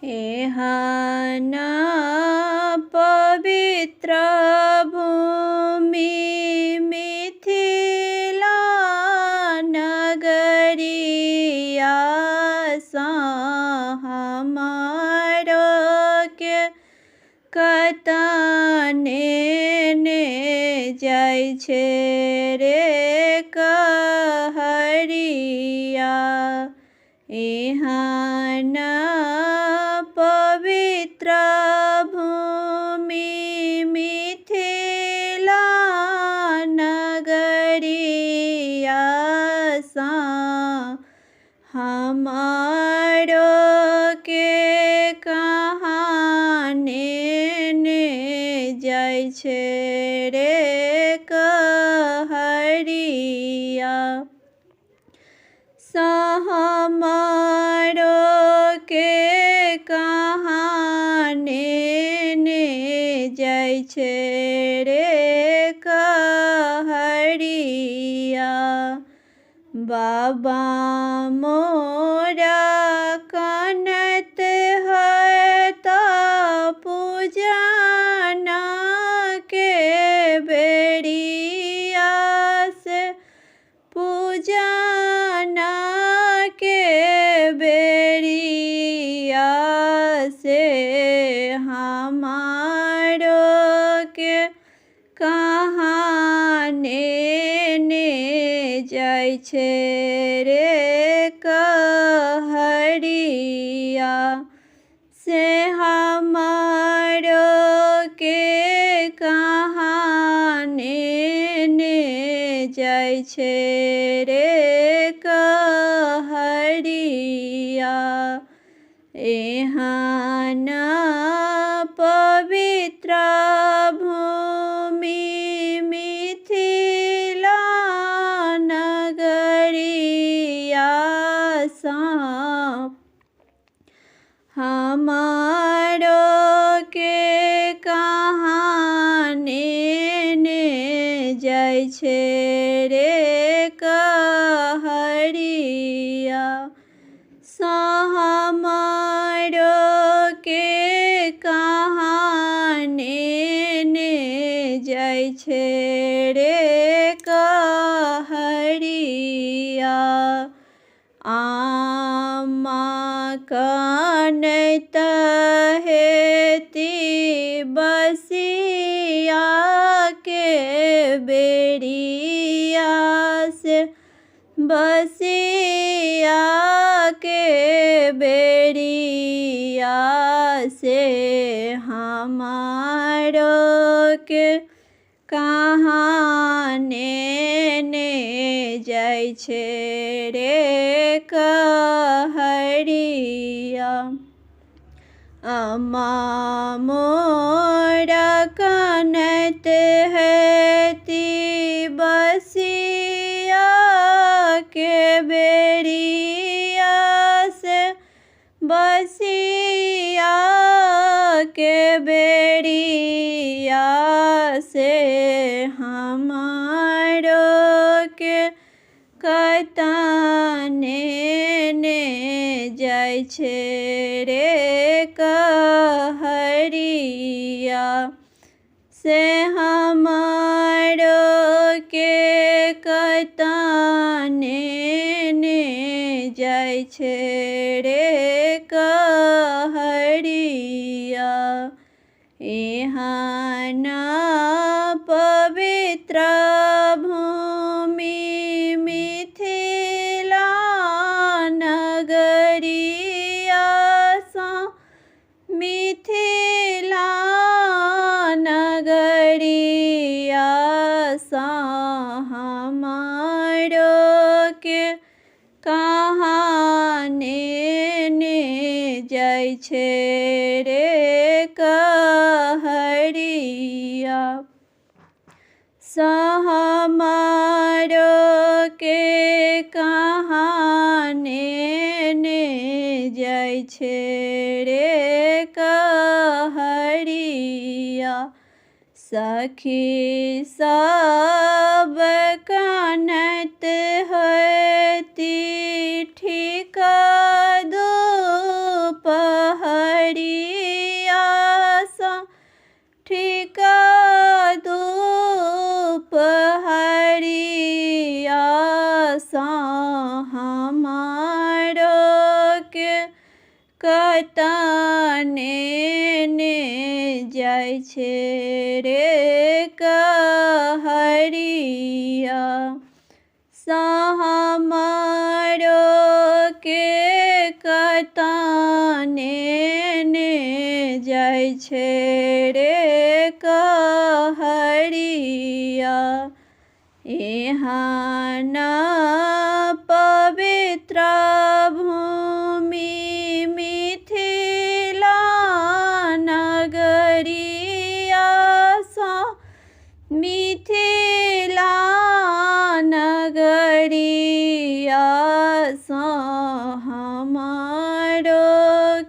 एहन पवित्र भूमि मिथिला नगरिया हमारो के कतने ने जाइ छे रे कहरिया। एहन पवित्र भूमि मिथिला नगरिया हमारो के कहाने ने जाइ छे रे कहरिया। हमारो के कहाने ने जाइ छे रे कहरिया। बाबा मोरा कनत है तो पूजन के बेरिया से पूजन के बेरिया से हमारो के कहाने ने जाइ छे रे कहरिया। से हमारो के कहाने ने जाइ छे रे कहरिया। एहन पवित्र भूमि मिथिला नगरिया हमारो के कहाने ने जाइ छे रे कहरिया। हमारो के कहाने ने जाइ छे रे कहरिया। आमा कनत हेती बसिया के बेरिया से बसिया के बेरिया से हमारो के कहाने ने जाइ छे रे कहरिया। अम्मा मोरा कनत हेती बसिया के बेरिया से बसिया के बेरिया से हमारो के कतने ने जाइ छे रे कहरिया। से हमारो के कतने ने जाइ छे रे कहरिया। एहन पवित्र भूमि मिथिला नगरिया मिथिला नगरिया हमारो के कहाने ने जाइ छे रे कहरिया। हमारो के कहाने ने जाइ छे रे कहरिया। सखी सब कनत हती ठीक दोपहर कतने ने जाइ छे रे कहरिया हमरो के कतने ने जाइ छे रे कहरिया यहाँ न पवित्र भूमि मिथिला नगरिया सा मिथिला नगरिया सा हमारो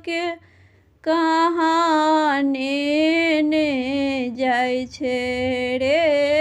के कहाँ ने जाइ छे रे